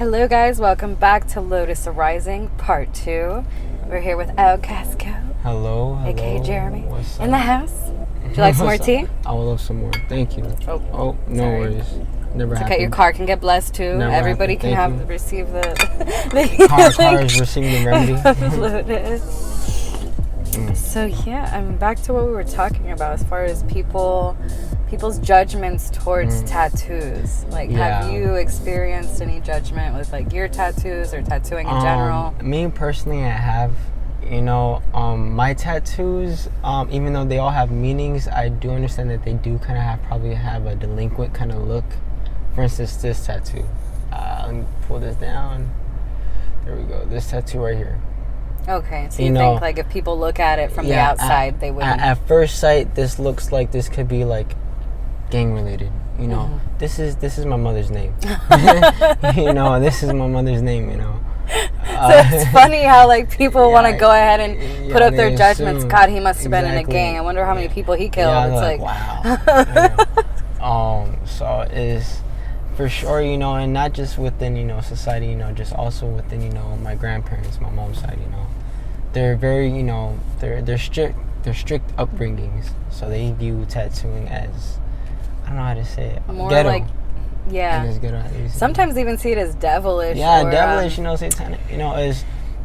Hello guys, welcome back to Lotus Arising Part 2. We're here with OutCastGoat. Hello. AKA Jeremy. What's up? In the house. Would you like some more tea? I would love some more. Thank you. Oh, no sorry. worries. Never happened. Okay, your car can get blessed too. Never Everybody happened. can receive the car is receiving the remedy. Lotus. So yeah, I'm back to what we were talking about as far as people's judgments towards tattoos. Like, have you experienced any judgment with like your tattoos or tattooing in general? Me personally, I have. My tattoos, even though they all have meanings, I do understand that they do kind of probably have a delinquent kind of look. For instance, this tattoo. Let me pull this down. There we go. This tattoo right here. Okay, so you think like if people look at it from the outside, they wouldn't. At first sight, this looks like this could be like gang related. This is my mother's name. This is my mother's name. So it's funny how like people want to go ahead and put up their judgments. God, he must have been in a gang. I wonder how many people he killed. Yeah, it's like wow. So it's for sure, and not just within society, just also within my grandparents, my mom's side. They're very they're strict upbringings, so they view tattooing as, I don't know how to say it, more ghetto. like sometimes even see it as devilish. Devilish, satanic.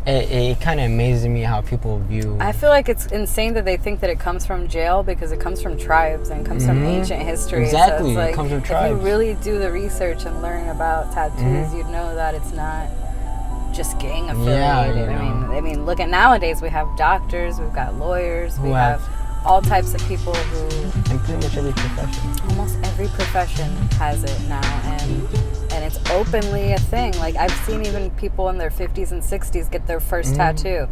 It kind of amazes me how people view. I feel like it's insane that they think that it comes from jail because it comes from tribes and comes from ancient history. Exactly, so it's like, it comes from tribes. If you really do the research and learn about tattoos, you'd know that it's not just gang affiliated. I mean, look at nowadays. We have doctors, we've got lawyers, we have all types of people who, and pretty much every profession. Almost every profession has it now, and it's openly a thing. Like, I've seen even people in their 50s and 60s get their first tattoo,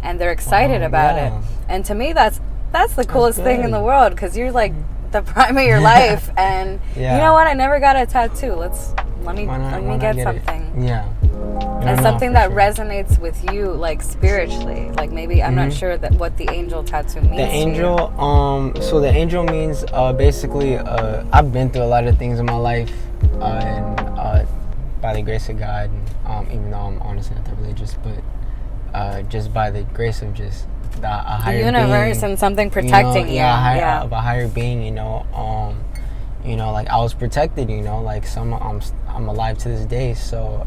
and they're excited about it. And to me, that's the coolest thing in the world, because you're like the prime of your life, and you know what? I never got a tattoo. Let me get something. And something that resonates with you, like spiritually. Like, maybe I'm not sure that what the angel tattoo means. The angel, so the angel means basically, I've been through a lot of things in my life, and by the grace of God, even though I'm honestly not that religious, but just by the grace of just a higher being, universe and something protecting you. Of a higher being, like I was protected, like I'm alive to this day, so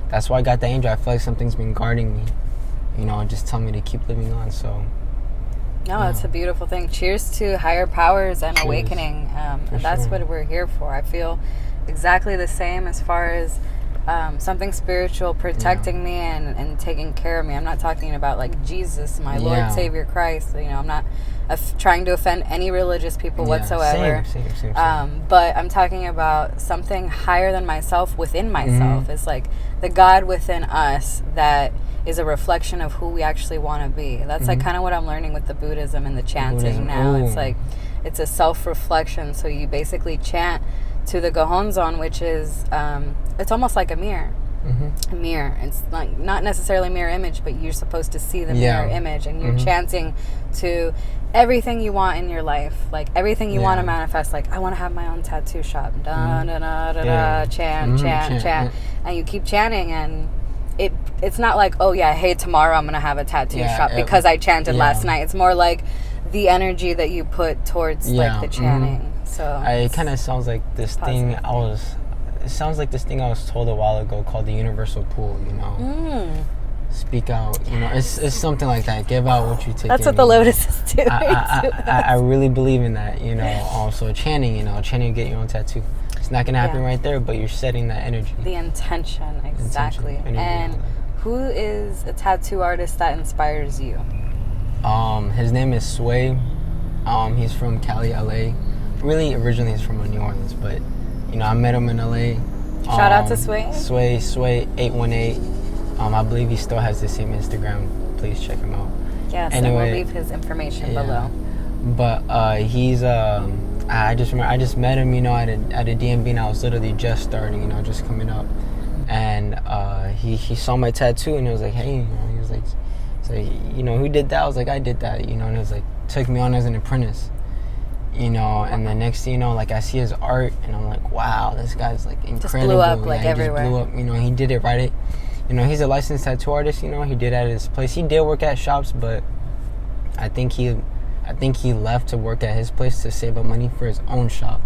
that's why I got the angel. I feel like something's been guarding me, and just telling me to keep living on. So it's a beautiful thing. Cheers to higher powers and awakening, and that's what we're here for. I feel exactly the same as far as something spiritual protecting me and taking care of me. I'm not talking about like Jesus, my Lord Savior Christ. I'm not trying to offend any religious people whatsoever. Same. But I'm talking about something higher than myself within myself. It's like the God within us that is a reflection of who we actually want to be. That's like kind of what I'm learning with the Buddhism and the chanting now. It's like it's a self-reflection. So you basically chant to the Gohonzon, which is it's almost like a mirror. A mirror. It's like not necessarily mirror image, but you're supposed to see the mirror image, and you're chanting to everything you want in your life, like everything you want to manifest. Like, I want to have my own tattoo shop. Da da da da da. Chant, and you keep chanting, and it's not like, oh yeah, hey, tomorrow I'm gonna have a tattoo shop because I chanted last night. It's more like the energy that you put towards like the chanting. So it kind of sounds like this thing It sounds like this thing I was told a while ago called the universal pool. Speak out. It's something like that. Give out what you take. That's what the Lotus is doing. I really believe in that. Also chanting. Chanting, get your own tattoo. It's not gonna happen right there, but you're setting that energy. The intention, exactly. And who is a tattoo artist that inspires you? His name is Sway. He's from Cali, LA. Really, originally he's from New Orleans, but I met him in LA. Shout out to Sway. Sway 818. I believe he still has the same Instagram. Please check him out. Yes, anyway, and we'll leave his information below. But he's I just remember I just met him, at a DMV, and I was literally just starting, just coming up, and he saw my tattoo, and he was like, hey, he was like, who did that? I was like, I did that, and it was like, took me on as an apprentice. you know, and the next thing you know, like I see his art and I'm like, wow, this guy's like incredible. Just blew up like everywhere. Just blew up, you know, he did it right. You know, he's a licensed tattoo artist, you know, he did at his place. He did work at shops, but I think he left to work at his place to save up money for his own shop.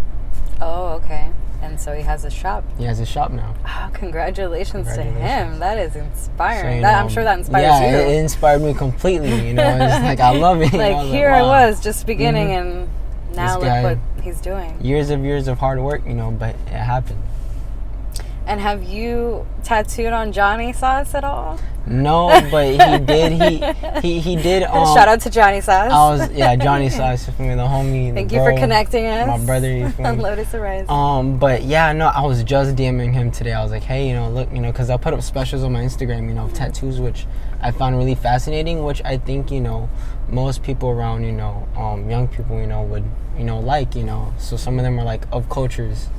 Oh, okay. And so he has a shop. He has a shop now. Oh, congratulations to him. That is inspiring. So, I'm sure that inspires you. Yeah, it inspired me completely, you know. It's like, I love it. Like, here wow. I was just beginning, and now This guy, look what he's doing. Years of hard work, you know, but it happened. And have you tattooed on Johnny Sauce at all? No, but he did. He did. Shout out to Johnny Sauce. Johnny Sauce, for me, the homie. Thank you for connecting us. My brother, on Lotus Arise. But yeah, no, I was just DMing him today. I was like, hey, you know, look, you know, because I put up specials on my Instagram, you know, of tattoos, which I found really fascinating, which I think, you know, most people around, you know, young people, you know, would, you know, like, you know. So some of them are like of cultures.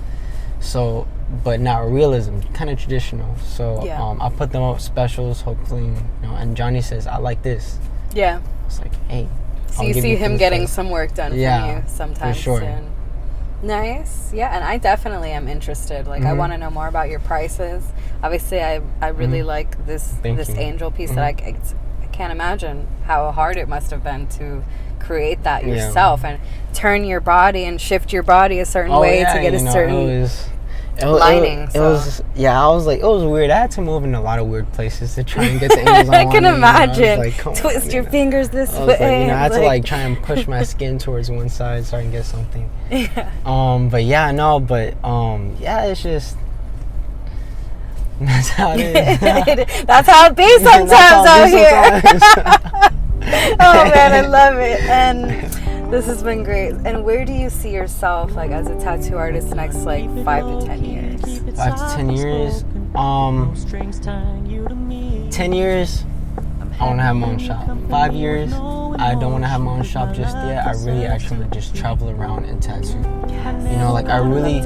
So, but not realism, kind of traditional. So I put them up specials, hopefully, you know. And Johnny says, I like this. Yeah. It's like, hey. So you see him getting some work done from you sometime soon. Nice. Yeah, and I definitely am interested. Like, I want to know more about your prices. Obviously, I really like this angel piece that I can't imagine how hard it must have been to create that yourself and turn your body and shift your body a certain way to get a certain lining. It was I was like, it was weird. I had to move in a lot of weird places to try and get the angles I I can imagine. Like, twist your fingers this way. Like, you know, I had to like try and push my skin towards one side so I can get something. But it's just that's how it is. That's how it be sometimes out here. Oh man, I love it. And this has been great. And where do you see yourself, like, as a tattoo artist the next, like, 5 to 10 years? 5 to 10 years? 10 years, I want to have my own shop. 5 years, I don't want to have my own shop just yet. I really actually want to just travel around and tattoo. You know, like, I really,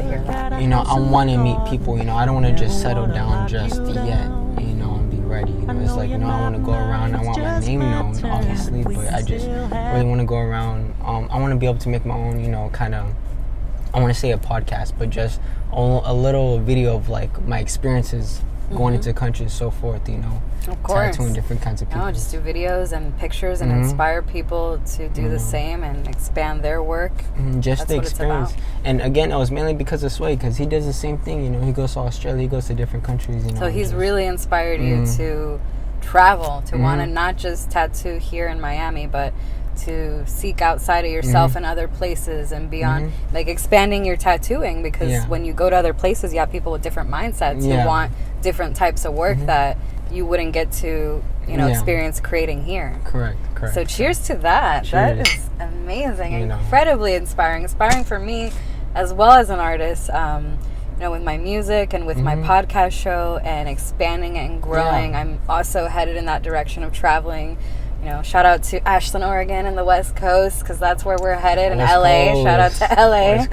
you know, I want to meet people. You know, I don't want to just settle down just yet, you know, and be ready. You know, it's like, you know, I want to go around. I want my name known, obviously, but I just really want to go around. I want to be able to make my own, you know, kind of, I want to say a podcast, but just a little video of, like, my experiences going into countries, so forth, you know. Of course. Tattooing different kinds of people. No, just do videos and pictures and inspire people to do the same and expand their work. Just the experience. And again, it was mainly because of Sway, because he does the same thing, you know. He goes to Australia, he goes to different countries, you know. So he's really inspired you to travel, to want to not just tattoo here in Miami, but to seek outside of yourself and other places and beyond, like expanding your tattooing, because when you go to other places, you have people with different mindsets who want different types of work that you wouldn't get to, you know, experience creating here. Correct. So cheers to that. Cheers. That is amazing, incredibly inspiring for me as well as an artist. You know, with my music and with my podcast show and expanding it and growing, I'm also headed in that direction of traveling. You know, shout out to Ashland, Oregon, and the West Coast, because that's where we're headed. In LA, shout out to LA.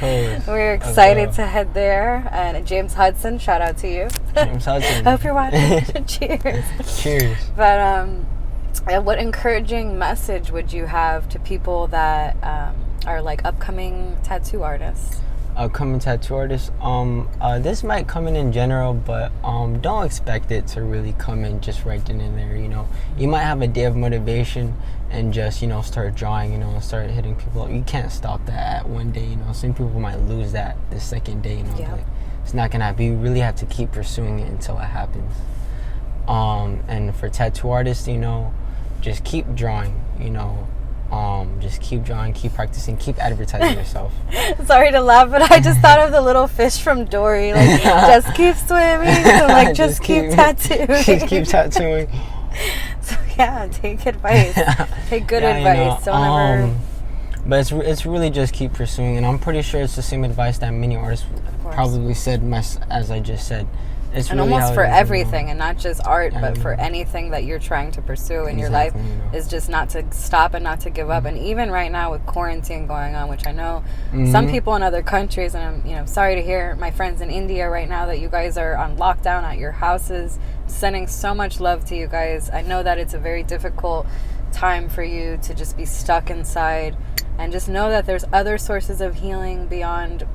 We're excited to head there. And James Hudson, shout out to you. James Hudson. Hope you're watching. Cheers. Cheers. But what encouraging message would you have to people that are like upcoming tattoo artists? Upcoming tattoo artists, this might come in general, but don't expect it to really come in just right then and there. You know, you might have a day of motivation and just, you know, start drawing, you know, and start hitting people up. You can't stop that at one day. You know, some people might lose that the second day. You know, like, it's not gonna happen. You really have to keep pursuing it until it happens. And for tattoo artists, you know, just keep drawing. You know. Just keep drawing, keep practicing, keep advertising yourself. Sorry to laugh, but I just thought of the little fish from Dory. Like, just keep swimming. So, like, just keep tattooing. Just keep tattooing. So, yeah, take advice. Take good advice. You know, Don't ever... But it's really just keep pursuing. And I'm pretty sure it's the same advice that many artists probably said, as I just said. It's and really almost for everything, you know? and not just art, but for anything that you're trying to pursue in your life, you know? is just not to stop and not to give up. And even right now with quarantine going on, which I know some people in other countries, and I'm sorry to hear my friends in India right now that you guys are on lockdown at your houses. Sending so much love to you guys. I know that it's a very difficult time for you to just be stuck inside. And just know that there's other sources of healing beyond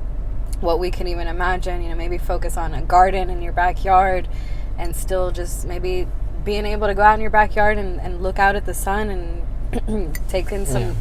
what we can even imagine. You know, maybe focus on a garden in your backyard, and still just maybe being able to go out in your backyard and look out at the sun and take in some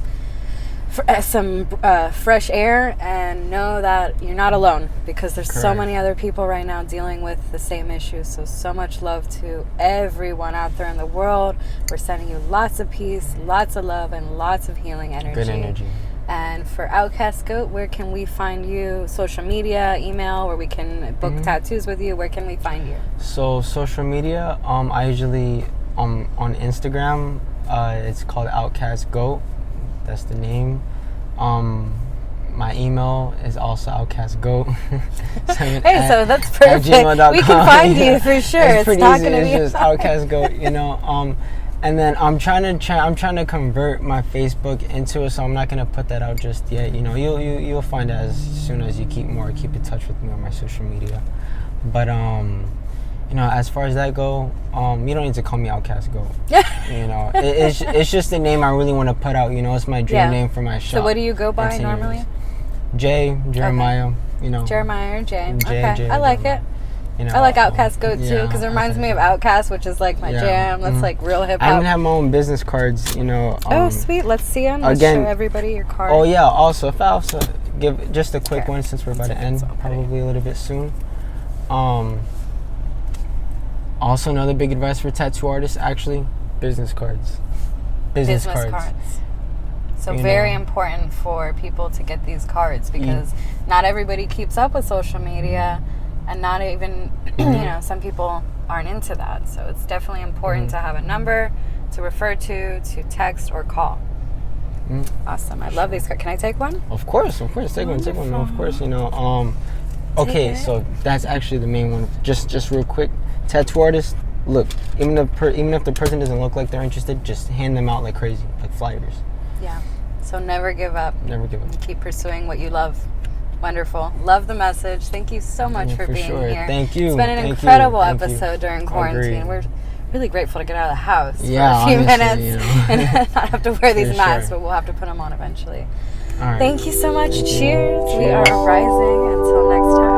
fresh air, and know that you're not alone, because there's so many other people right now dealing with the same issues. So much love to everyone out there in the world. We're sending you lots of peace, lots of love, and lots of healing energy. Good energy. And for OutCastGoat, where can we find you? Social media, email, where we can book tattoos with you. Where can we find you? So social media, I usually on Instagram, it's called OutCastGoat. That's the name. My email is also OutCastGoat. Hey, so that's perfect. We can find you for sure. It's pretty not easy. Gonna It's be just OutCastGoat, you know. And then I'm trying to convert my Facebook into it, so I'm not gonna put that out just yet. You know, you'll find out as soon as you keep in touch with me on my social media. But you know, as far as that go, you don't need to call me OutCastGoat. You know, it's just the name I really want to put out. You know, it's my dream name for my shop. So what do you go by normally? Jeremiah. Okay. You know, Jeremiah or Jay. Okay, Jay, I like it. You know, I like OutCastGoat too, because it reminds me of Outcast, which is like my jam. That's like real hip hop. I even have my own business cards, you know. Oh, sweet. Let's see them. Let's show everybody your card. Oh, yeah. Also, if I also give just a quick one, since we're about to end, probably a little bit soon. Also, another big advice for tattoo artists, actually, business cards. Business cards. So very important for people to get these cards, because not everybody keeps up with social media. And not even, you know, some people aren't into that. So it's definitely important to have a number to refer to text or call. Awesome. I love these cards. Can I take one? Of course. Take one. Of course, you know. Okay, so that's actually the main one. Just real quick. Tattoo artists, look, even if the person doesn't look like they're interested, just hand them out like crazy, like flyers. Yeah. So never give up. Never give up. Keep pursuing what you love. Wonderful. Love the message. Thank you so much for being here. Thank you. It's been an incredible episode during quarantine. We're really grateful to get out of the house for a few minutes, you know. And not have to wear these masks, but we'll have to put them on eventually. All right. Thank you so much. Cheers. We are rising. Until next time.